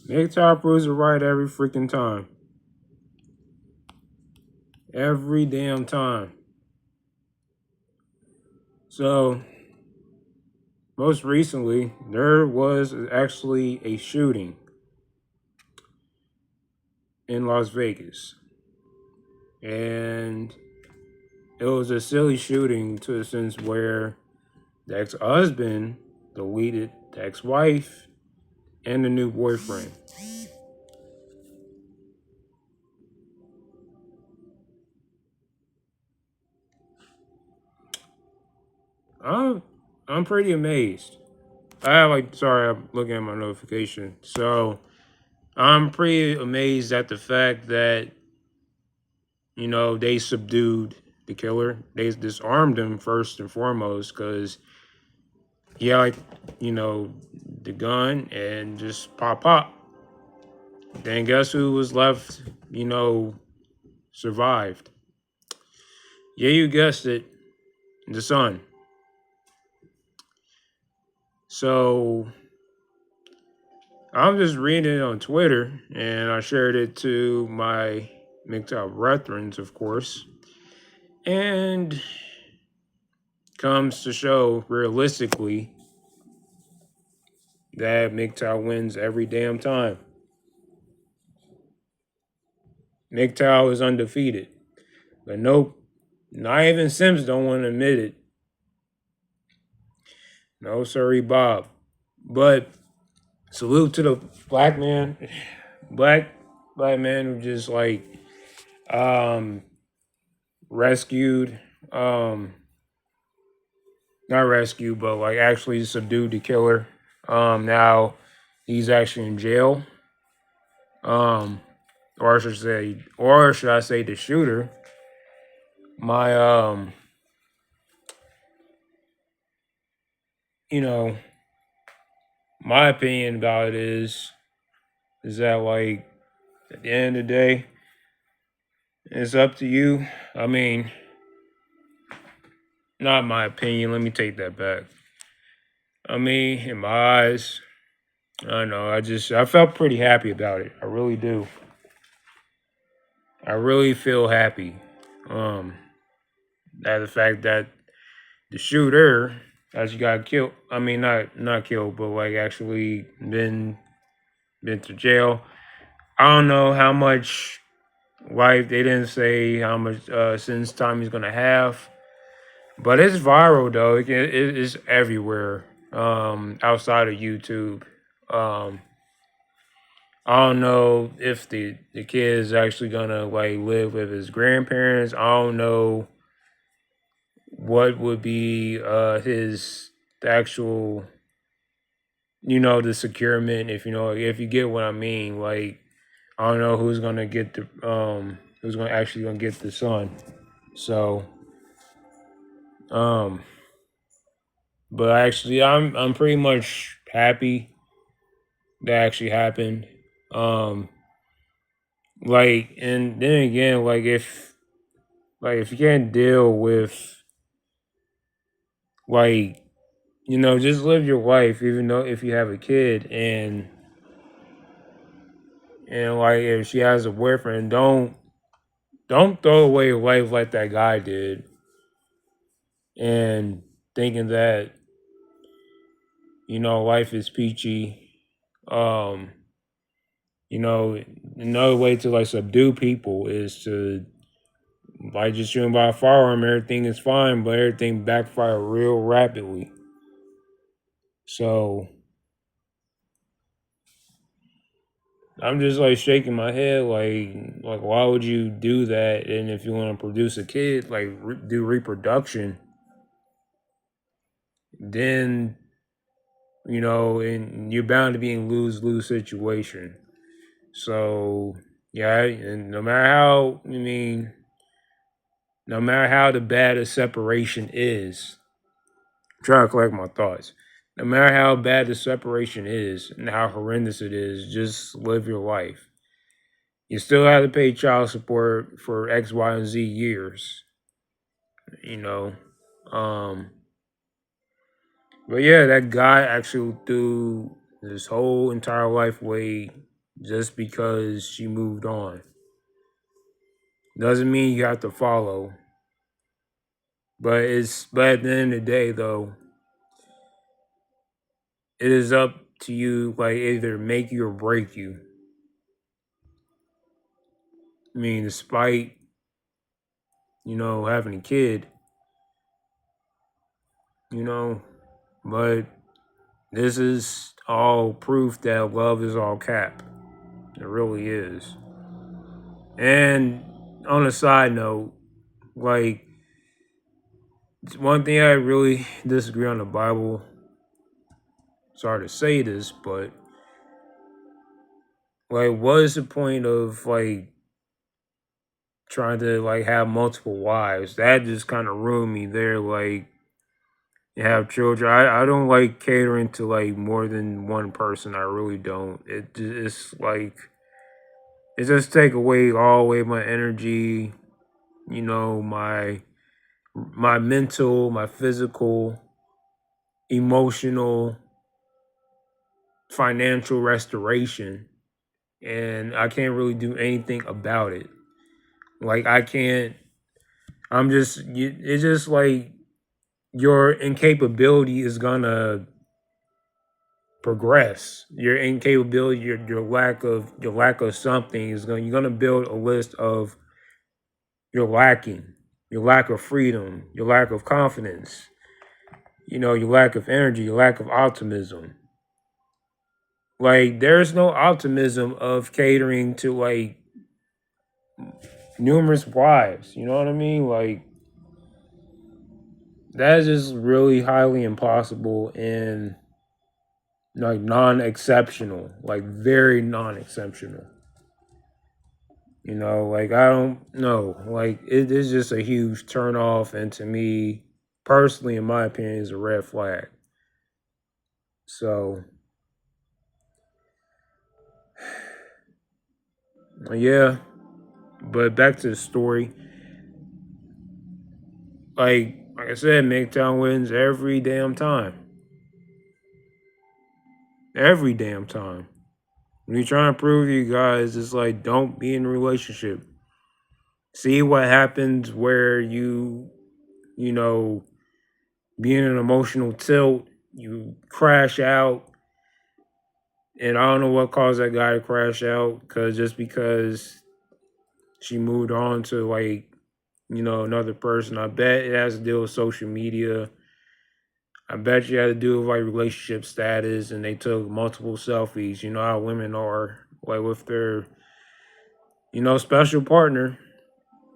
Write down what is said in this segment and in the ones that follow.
Mgtow proves it right every freaking time. Every damn time. So, most recently, there was actually a shooting in Las Vegas. And it was a silly shooting to the sense where the ex-husband deleted the ex-wife and the new boyfriend. I'm I'm pretty amazed. Sorry, I'm looking at my notification. So I'm pretty amazed at the fact that they subdued the killer. They disarmed him first and foremost because like the gun and just pop pop. Then guess who was left? Survived. Yeah, you guessed it, the son. So I'm just reading it on Twitter, and I shared it to my Mgtow brethrens, of course. And comes to show realistically that Mgtow wins every damn time. Mgtow is undefeated. But nope, not even Sims don't want to admit it. No, sorry, Bob. But salute to the black man, black man who just um rescued, not rescued, but actually subdued the killer. Now he's actually in jail. Um, or should I say, the shooter. My you know, my opinion about it is that at the end of the day, it's up to you. I mean, not my opinion. Let me take that back. I mean, in my eyes, I don't know. I felt pretty happy about it. I really do. I really feel happy. Um, at the fact that the shooter actually got killed. I mean, not killed, but actually been to jail. I don't know how much life. They didn't say how much sentence time he's gonna have, but it's viral though. It's everywhere. Outside of YouTube. Um, I don't know if the kid is actually gonna live with his grandparents. I don't know what would be his actual the securement, if you get what I mean. I don't know who's gonna get who's gonna actually gonna get the son. So um but actually I'm pretty much happy that actually happened. Um and then again, if you can't deal with just live your life even though if you have a kid and if she has a boyfriend, don't throw away your life like that guy did and thinking that life is peachy. Um, another way to subdue people is to just shooting by a firearm. Everything is fine, but everything backfire real rapidly. So I'm just shaking my head, why would you do that? And if you want to produce a kid, do reproduction, then and you're bound to be in lose situation. So yeah, and no matter how the bad a separation is, I'm trying to collect my thoughts. No matter how bad the separation is and how horrendous it is, just live your life. You still have to pay child support for X, Y, and Z years. You know. Um, but yeah, that guy actually threw his whole entire life away just because she moved on. Doesn't mean you have to follow. But at the end of the day though, it is up to you, like either make you or break you. I mean, despite, having a kid, you know, but this is all proof that love is all cap. It really is. And on a side note, like one thing I really disagree on the Bible. Sorry to say this, but like, what is the point of like trying to like have multiple wives? That just kind of ruined me there. Like, you have children. I don't like catering to like more than one person. I really don't. It's like it just take away all away my energy. My mental, my physical, emotional, financial restoration, and I can't really do anything about it. Like I can't. It's just like your incapability is gonna progress. Your incapability, your lack of something is going. You're gonna build a list of your lacking, your lack of freedom, your lack of confidence. Your lack of energy, your lack of optimism. Like there's no optimism of catering to like numerous wives. You know what I mean? Like that is just really highly impossible and like non-exceptional, like very non-exceptional. Like I don't know, like it is just a huge turn off, and to me, personally, in my opinion, is a red flag. So yeah, but back to the story. Like I said, Mgtow wins every damn time. Every damn time. When you're trying to prove to you guys, it's like don't be in a relationship. See what happens where you know, be in an emotional tilt, you crash out, and I don't know what caused that guy to crash out, because she moved on to like, another person. I bet it has to deal with social media. I bet you had to do with like relationship status, and they took multiple selfies. You know how women are, like with their, special partner.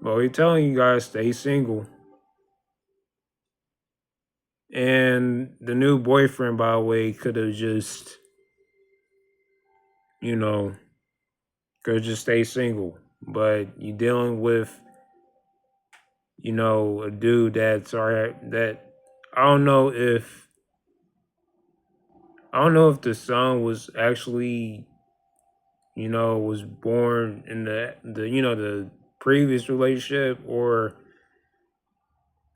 Well, we're telling you guys, stay single. And the new boyfriend, by the way, could have just, you know, could just stay single. But you dealing with, a dude that's alright. That I don't know if the son was actually, was born in the previous relationship, or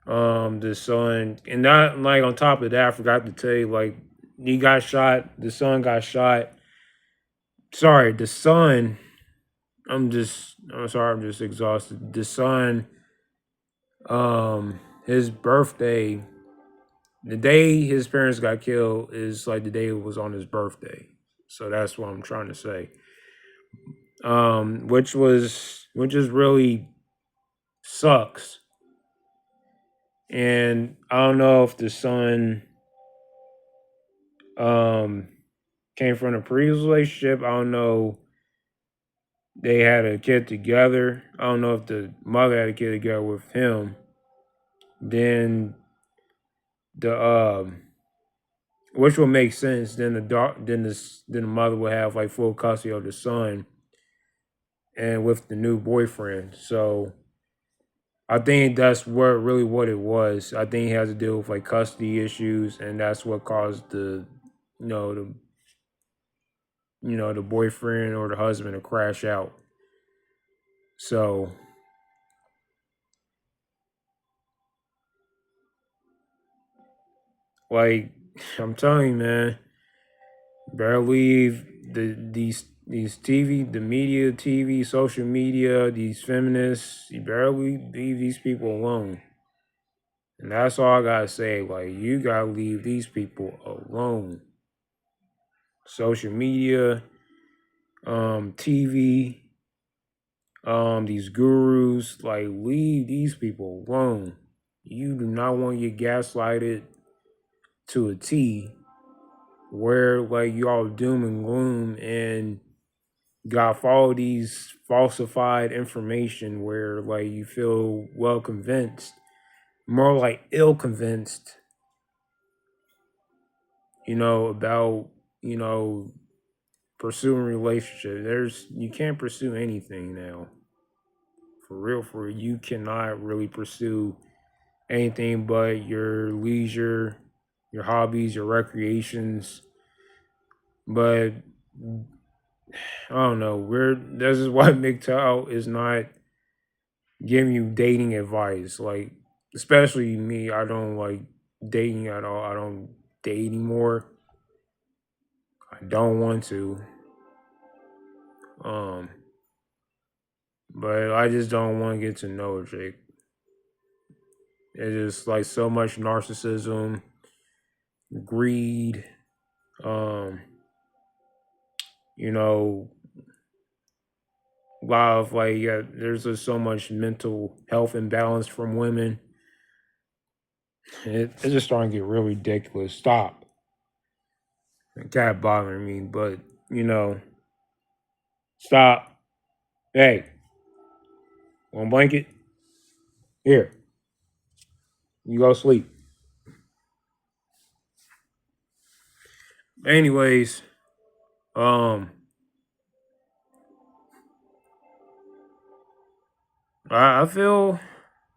the son. And not like on top of that, I forgot to tell you, like he got shot. The son got shot. Sorry, the son. I'm sorry. I'm just exhausted. The son. His birthday. The day his parents got killed is like the day it was on his birthday. So that's what I'm trying to say. Which is really sucks. And I don't know if the son um came from a previous relationship. I don't know. They had a kid together. I don't know if the mother had a kid together with him. Then the which would make sense. Then the dog, then the mother would have like full custody of the son, and with the new boyfriend. So I think that's what it was. I think he has to deal with like custody issues, and that's what caused you know, the the boyfriend or the husband to crash out. So like I'm telling you, man, better leave these. the media, TV, social media, these feminists, you barely leave these people alone. And that's all I gotta say. Like, you gotta leave these people alone. Social media, TV, these gurus, like, leave these people alone. You do not want to get gaslighted to a T where like you all doom and gloom and got follow these falsified information where like you feel well convinced, more like ill convinced, about, you know, pursuing relationship. You can't pursue anything now. For real, you cannot really pursue anything but your leisure, your hobbies, your recreations. But I don't know. This is why Mgtow is not giving you dating advice. Like, especially me, I don't like dating at all. I don't date anymore. I don't want to. Um, but I just don't want to get to know a chick. It's just like so much narcissism, greed, um, you know, a lot of like, yeah, there's just so much mental health imbalance from women. It's just starting to get real ridiculous. Stop. It got bothering me, but you know, stop. Hey, one blanket? Here, you go sleep. Anyways, um, I feel,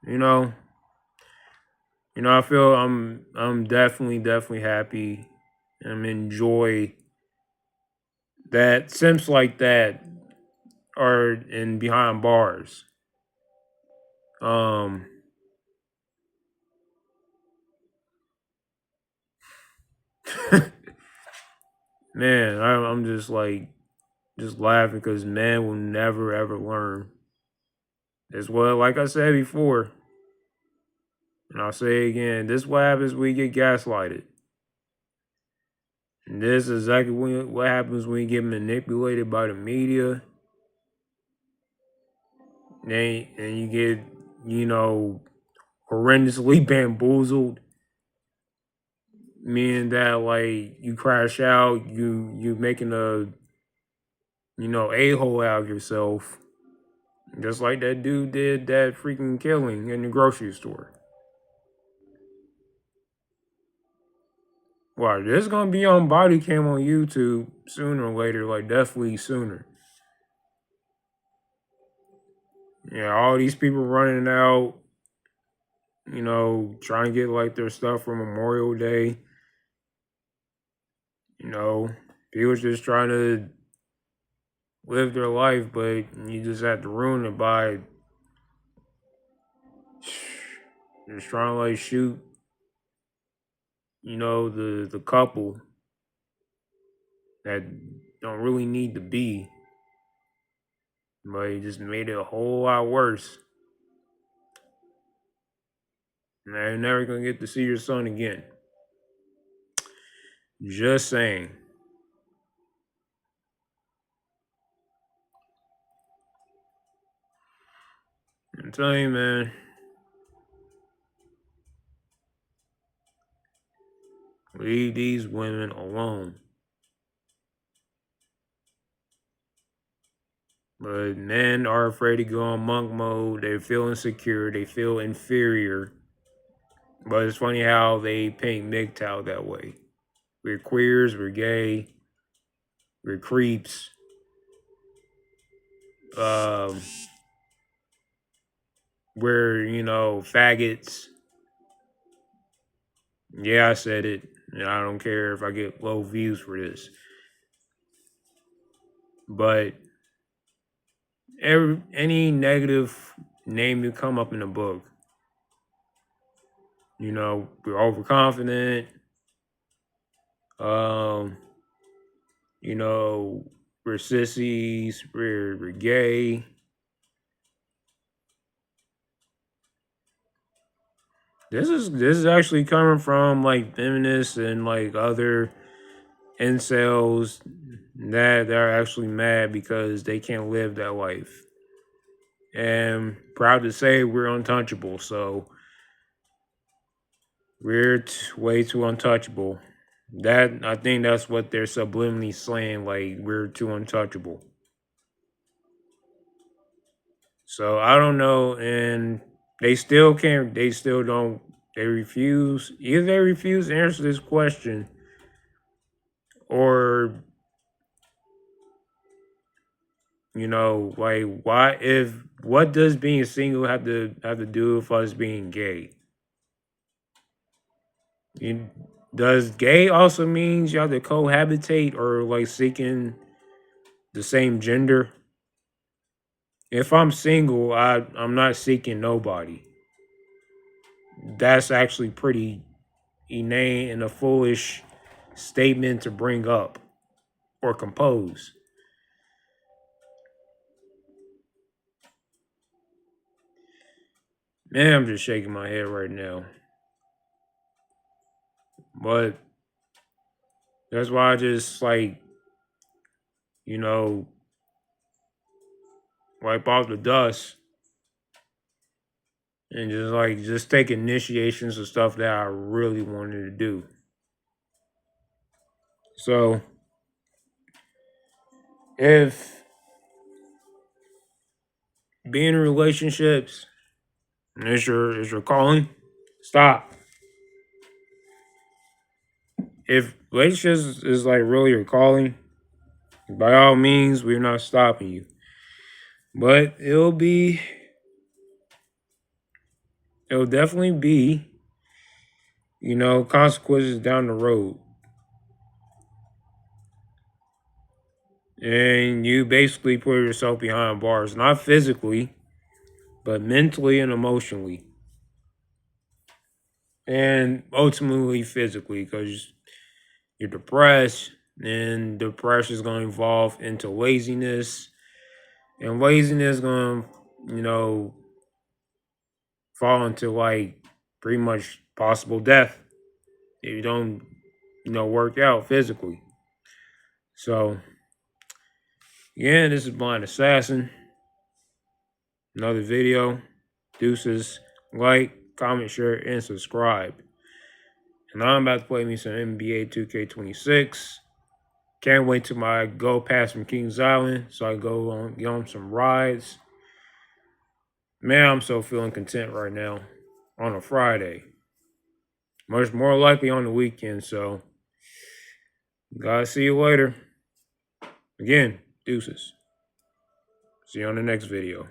you know, I feel I'm definitely happy. I'm enjoy that simps like that are in behind bars. Um, man, I'm just like just laughing because man will never ever learn. As well, like I said before, and I'll say it again, this what happens when you get gaslighted. And this is exactly what happens when you get manipulated by the media. And you get, you know, horrendously bamboozled. Meaning that like you crash out, you making a, a-hole out of yourself. Just like that dude did that freaking killing in the grocery store. Wow, this is gonna be on body cam on YouTube sooner or later, like definitely sooner. Yeah, all these people running out, trying to get like their stuff for Memorial Day. You know, people just trying to live their life, but you just have to ruin it by just trying to like shoot, the couple that don't really need to be, but it just made it a whole lot worse. And you're never gonna get to see your son again. Just saying. I'm telling you, man. Leave these women alone. But men are afraid to go on monk mode. They feel insecure. They feel inferior. But it's funny how they paint Mgtow that way. We're queers. We're gay. We're creeps. Um, we're faggots. Yeah, I said it. And I don't care if I get low views for this. But any negative name you come up in the book, we're overconfident. Um, you know, we're sissies, we're gay. This is actually coming from like feminists and like other incels that are actually mad because they can't live that life. And proud to say we're untouchable. So we're way too untouchable. That I think that's what they're subliminally saying, like we're too untouchable. So I don't know, and they still can't. They still don't. They refuse. Either they refuse to answer this question, or like why? If what does being single have to do with us being gay? You, does gay also means you have to cohabitate or like seeking the same gender? If I'm single, I'm not seeking nobody. That's actually pretty inane and a foolish statement to bring up or compose. Man, I'm just shaking my head right now. But that's why I just like, you know, wipe off the dust and just take initiations of stuff that I really wanted to do. So if being in relationships is your calling, stop. If relationships is like really your calling, by all means, we're not stopping you. But it'll definitely be, consequences down the road. And you basically put yourself behind bars, not physically, but mentally and emotionally. And ultimately physically, because you're depressed, and depression is going to evolve into laziness. And laziness is going to, fall into like pretty much possible death if you don't, work out physically. So, yeah, this is Blind Assassin. Another video. Deuces. Like, comment, share, and subscribe. And I'm about to play me some NBA 2K26. Can't wait till my go pass from Kings Island so I get on some rides. Man, I'm so feeling content right now on a Friday. Much more likely on the weekend, so guys, see you later. Again, deuces. See you on the next video.